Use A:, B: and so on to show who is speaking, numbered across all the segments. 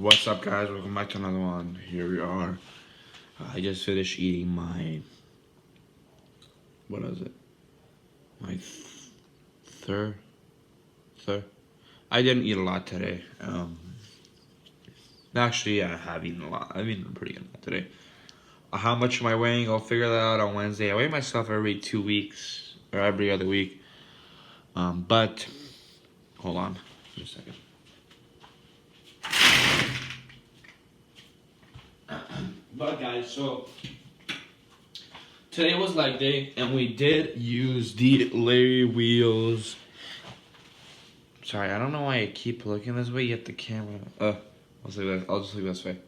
A: What's up, guys? Welcome back to another one. Here we are. I just finished eating my. What is it? My third. Third. I didn't eat a lot today. Actually, I have eaten a lot. I've eaten a pretty good amount today. How much am I weighing? I'll figure that out on Wednesday. I weigh myself every 2 weeks or every other week. But hold on, just a second. But guys, so today was leg day, and we did use the Larry Wheels. Sorry, I don't know why I keep looking this way. Yet the camera. I'll just look this way.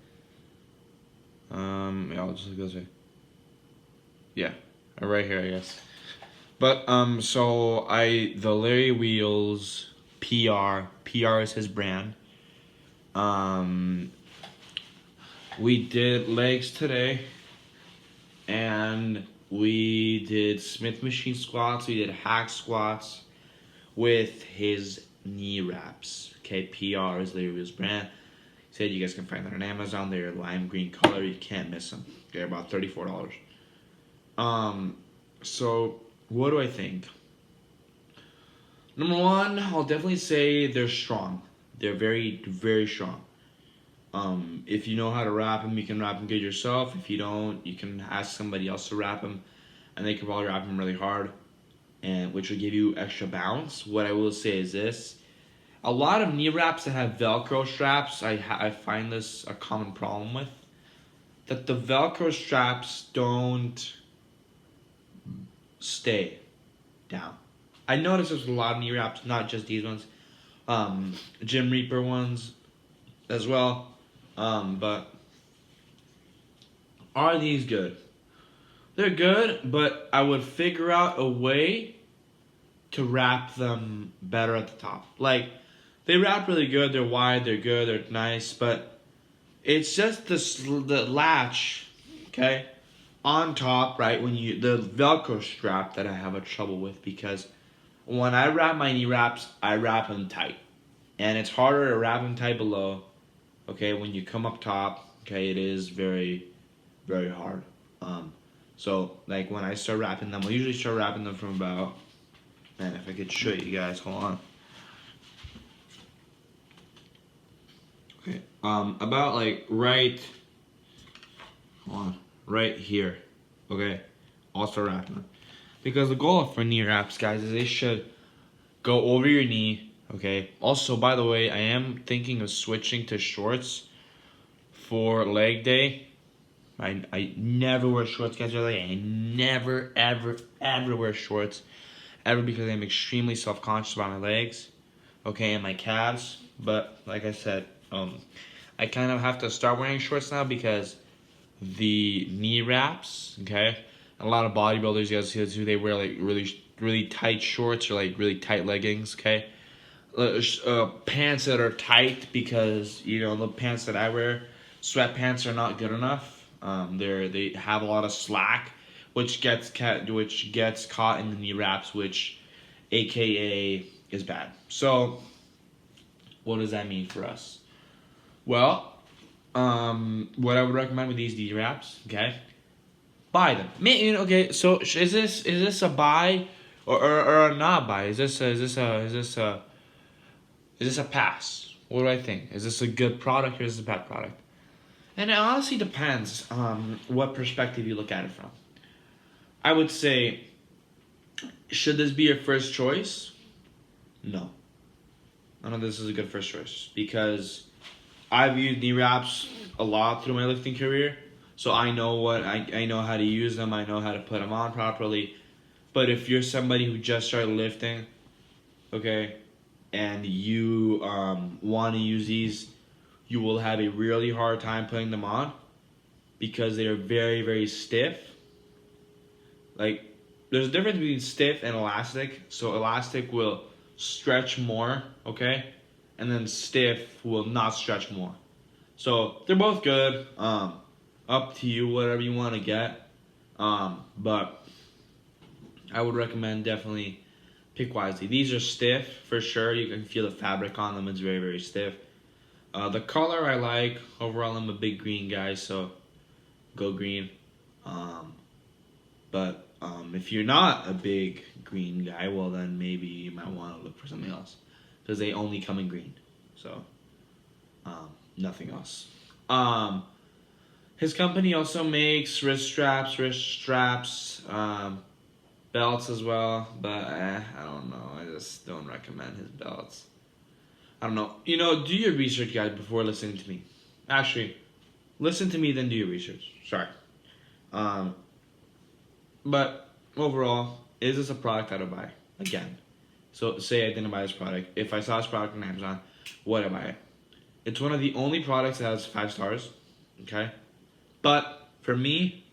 A: Yeah, I'll just look this way. Yeah, right here, I guess. But so the Larry Wheels PR is his brand. We did legs today, and we did Smith machine squats. We did hack squats with his knee wraps. Okay, PR is Larry Wheels brand. He said you guys can find them on Amazon. They're lime green color. You can't miss them. They're about $34. So what do I think? Number one, I'll definitely say they're strong. They're very, very strong. If you know how to wrap them, you can wrap them good yourself. If you don't, you can ask somebody else to wrap them, and they can probably wrap them really hard, and which will give you extra bounce. What I will say is this: a lot of knee wraps that have Velcro straps, I find this a common problem with, that the Velcro straps don't stay down. I noticed there's a lot of knee wraps, not just these ones, Jim Reaper ones as well. But are these good? They're good, but I would figure out a way to wrap them better at the top. Like, they wrap really good, they're wide, they're good, they're nice, but it's just the latch, okay, on top, right, the Velcro strap that I have a trouble with, because when I wrap my knee wraps, I wrap them tight. And it's harder to wrap them tight below. Okay, when you come up top, okay, it is very, very hard. So like when I start wrapping them, I usually start wrapping them from about, man, if I could show you guys, hold on. Okay, about like right here. Okay, I'll start wrapping them. Because the goal for knee wraps, guys, is they should go over your knee. Okay. Also, by the way, I am thinking of switching to shorts for leg day. I never wear shorts, guys. Really, I never, ever, ever wear shorts, ever, because I'm extremely self-conscious about my legs, okay, and my calves. But like I said, I kind of have to start wearing shorts now because the knee wraps, okay. A lot of bodybuilders, you guys see this too. They wear like really, really tight shorts or like really tight leggings, okay. Pants that are tight, because the pants that I wear, sweatpants, are not good enough. They have a lot of slack, which gets caught in the knee wraps, which AKA is bad. So what does that mean for us? Well, what I would recommend with these knee wraps, okay, buy them. Okay, so is this a buy or a not buy? Is this a pass? What do I think? Is this a good product or is this a bad product? And it honestly depends what perspective you look at it from. I would say, should this be your first choice? No. I don't know if this is a good first choice, because I've used knee wraps a lot through my lifting career, so I know I know how to use them. I know how to put them on properly. But if you're somebody who just started lifting, okay, and you want to use these, you will have a really hard time putting them on, because they are very, very stiff. Like, there's a difference between stiff and elastic. So elastic will stretch more, okay, and then stiff will not stretch more. So they're both good. Up to you, whatever you want to get. But I would recommend definitely pick wisely. These are stiff for sure. You can feel the fabric on them. It's very, very stiff. The color I like. Overall, I'm a big green guy, so go green. But if you're not a big green guy, well then maybe you might want to look for something else, because they only come in green. So nothing else. His company also makes wrist straps, belts as well. But I don't know. I just don't recommend his belts. I don't know. Do your research, guys, before listening to me. Actually, listen to me, then do your research. Sorry. But overall, is this a product I would buy? Again. So say I didn't buy this product. If I saw this product on Amazon, would I buy it? It's one of the only products that has 5 stars. Okay? But for me,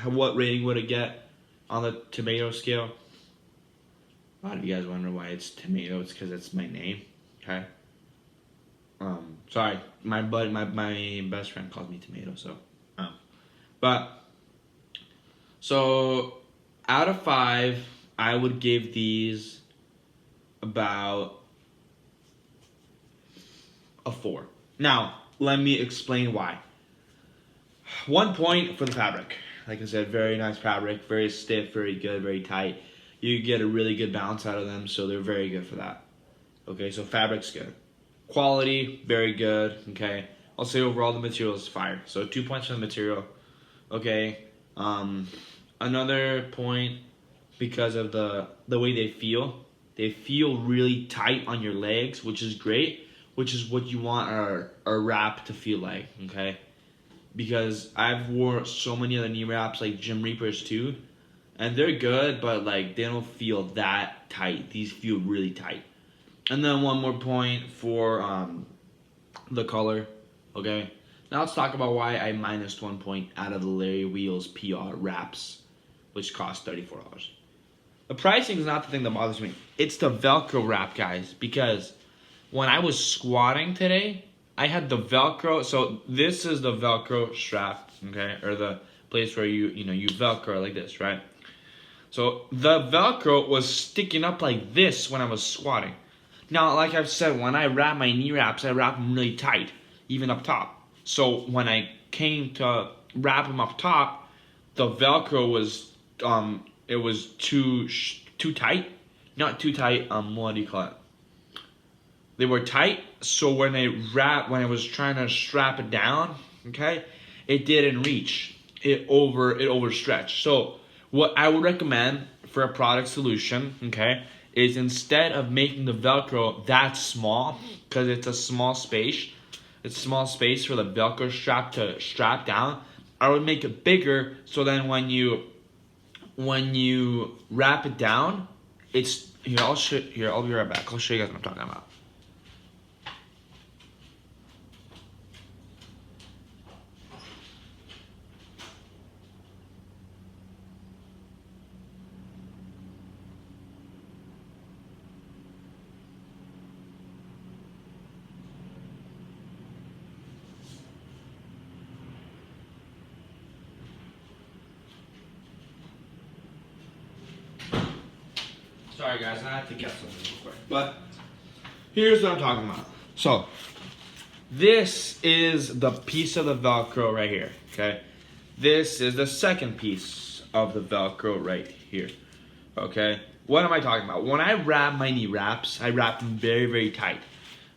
A: what rating would it get on the tomato scale? A lot of you guys wonder why it's tomato. It's because it's my name. Okay? Sorry, my best friend calls me Tomato, so out of 5, I would give these about a 4. Now, let me explain why. 1 point for the fabric. Like I said, very nice fabric, very stiff, very good, very tight. You get a really good bounce out of them, so they're very good for that. Okay, so fabric's good. Quality, very good. Okay, I'll say overall the material is fire. So 2 points for the material. Okay, another point because of the way they feel. They feel really tight on your legs, which is great. Which is what you want a wrap to feel like. Okay, because I've wore so many other knee wraps like Gym Reapers too, and they're good, but like they don't feel that tight. These feel really tight. And then 1 more point for the color. Okay. Now let's talk about why I minused 1 point out of the Larry Wheels PR wraps, which cost $34. The pricing is not the thing that bothers me. It's the Velcro wrap, guys. Because when I was squatting today, I had the Velcro. So this is the Velcro strap, okay, or the place where you Velcro like this, right? So the Velcro was sticking up like this when I was squatting. Now, like I've said, when I wrap my knee wraps, I wrap them really tight, even up top. So when I came to wrap them up top, the Velcro was it was too tight. Not too tight. What do you call it? They were tight. So when I was trying to strap it down, okay, it didn't reach. It overstretched. So what I would recommend for a product solution, okay, is instead of making the Velcro that small, because it's a small space for the Velcro strap to strap down, I would make it bigger so then when you wrap it down, it's I'll be right back. I'll show you guys what I'm talking about. Sorry guys, I have to get something real quick. But here's what I'm talking about. So this is the piece of the Velcro right here. Okay, this is the second piece of the Velcro right here. Okay, what am I talking about? When I wrap my knee wraps, I wrap them very, very tight,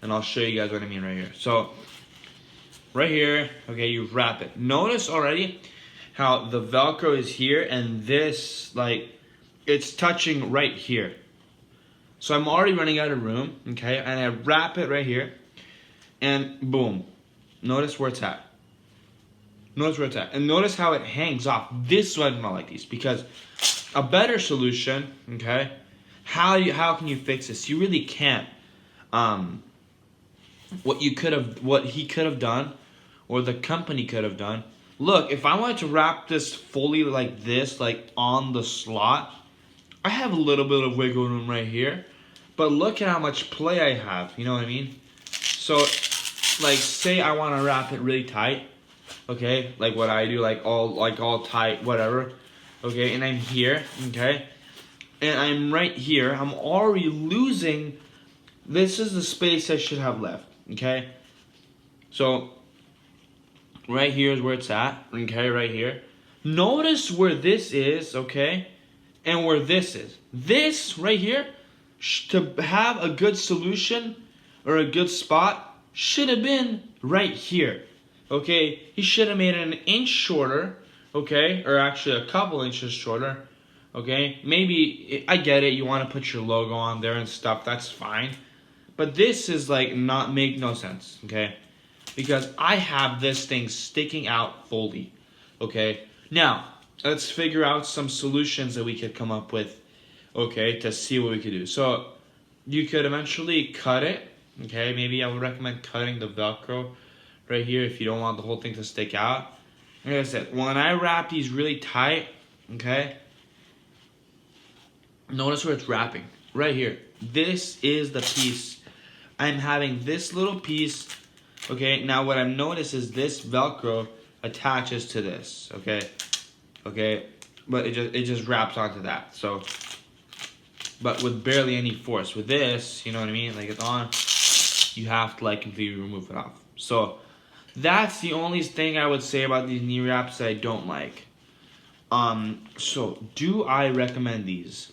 A: and I'll show you guys what I mean right here. So right here, okay, you wrap it. Notice already how the Velcro is here, and this it's touching right here. So I'm already running out of room, okay? And I wrap it right here, and boom. Notice where it's at. Notice where it's at. And notice how it hangs off. This is why I do not like these, because a better solution, okay? How can you fix this? You really can't. What he could have done, or the company could have done. Look, if I wanted to wrap this fully like this, like on the slot, I have a little bit of wiggle room right here, but look at how much play I have, you know what I mean? So, like, say I want to wrap it really tight, okay, like what I do, like all tight, whatever, okay, and I'm here, okay, and I'm right here, I'm already losing, this is the space I should have left, okay? So right here is where it's at. Okay, right here. Notice where this is, okay, and where this is. This right here, to have a good solution or a good spot, should have been right here. Okay, he should have made it an inch shorter, okay, or actually a couple inches shorter. Okay, maybe, I get it, you want to put your logo on there and stuff, that's fine. But this is like not make no sense, okay? Because I have this thing sticking out fully, okay? Now, let's figure out some solutions that we could come up with, okay, to see what we could do. So, you could eventually cut it, okay? Maybe I would recommend cutting the Velcro right here if you don't want the whole thing to stick out. Like I said, when I wrap these really tight, okay, notice where it's wrapping, right here. This is the piece. I'm having this little piece, okay? Now what I've noticed is this Velcro attaches to this, okay? Okay, but it just wraps onto that, so. But with barely any force. With this, you know what I mean? Like it's on, you have to like completely remove it off. So that's the only thing I would say about these knee wraps that I don't like. So do I recommend these?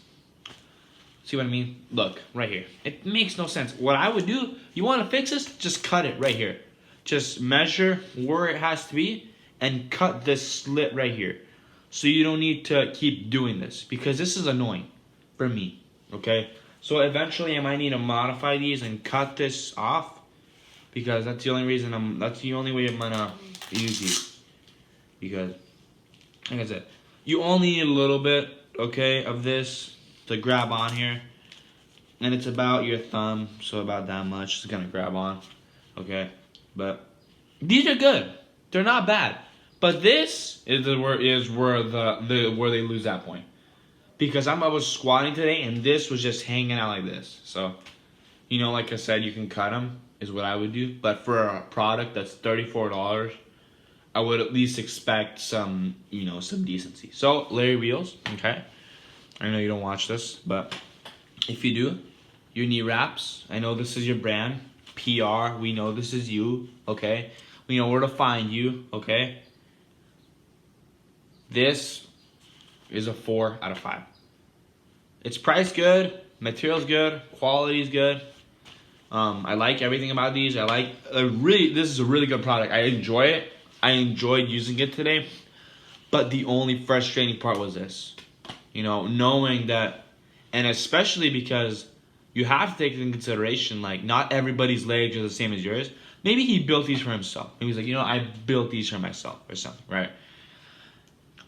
A: See what I mean? Look, right here. It makes no sense. What I would do, you want to fix this? Just cut it right here. Just measure where it has to be and cut this slit right here. So you don't need to keep doing this because this is annoying for me, okay? So eventually I might need to modify these and cut this off because that's the only reason that's the only way I'm gonna use these. Because, like I said, you only need a little bit, okay, of this to grab on here, and it's about your thumb, so about that much it's gonna grab on, okay? But these are good, they're not bad. But this is where they lose that point, because I was squatting today and this was just hanging out like this. So, you know, like I said, you can cut them is what I would do. But for a product that's $34, I would at least expect some, you know, some decency. So Larry Wheels, okay. I know you don't watch this, but if you do, your knee wraps, I know this is your brand, PR, we know this is you, okay? We know where to find you, okay? This is a 4 out of 5. It's priced good, material's good, quality's good. I like everything about these. I like, this is a really good product. I enjoy it. I enjoyed using it today. But the only frustrating part was this. You know, knowing that, and especially because you have to take into consideration, like, not everybody's legs are the same as yours. Maybe he built these for himself. Maybe he's like, you know, I built these for myself or something, right?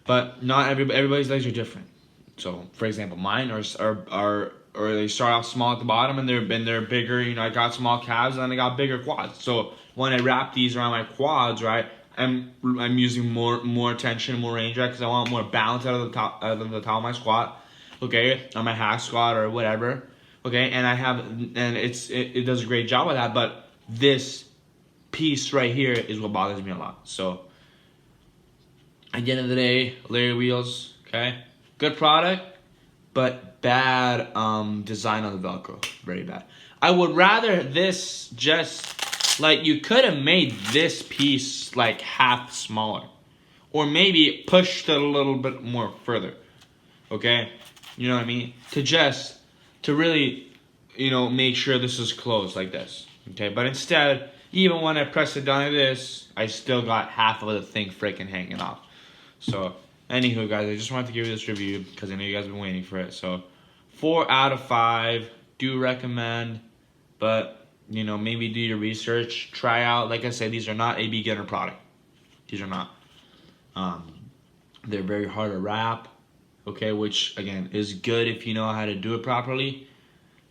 A: But not everybody's legs are different. So, for example, mine are they start off small at the bottom and they're bigger. You know, I got small calves and then I got bigger quads. So when I wrap these around my quads, right, I'm using more tension, more range, right, because I want more balance out of the top of my squat, okay, on my hack squat or whatever, okay, and it does a great job with that. But this piece right here is what bothers me a lot. So at the end of the day, Larry Wheels, okay, good product, but bad design on the Velcro, very bad. I would rather this just, like, you could have made this piece like half smaller, or maybe pushed it a little bit more further, okay, you know what I mean, to really, you know, make sure this is closed like this, okay, but instead, even when I press it down like this, I still got half of the thing freaking hanging off. So, anywho, guys, I just wanted to give you this review because I know you guys have been waiting for it. So, 4 out of 5, do recommend, but, you know, maybe do your research. Try out, like I said, these are not a beginner product. These are not. They're very hard to wrap, okay, which, again, is good if you know how to do it properly.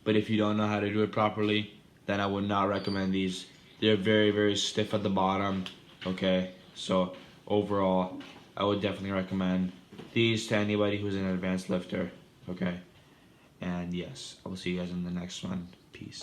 A: But if you don't know how to do it properly, then I would not recommend these. They're very, very stiff at the bottom, okay? So, overall, I would definitely recommend these to anybody who's an advanced lifter, okay? And yes, I will see you guys in the next one. Peace.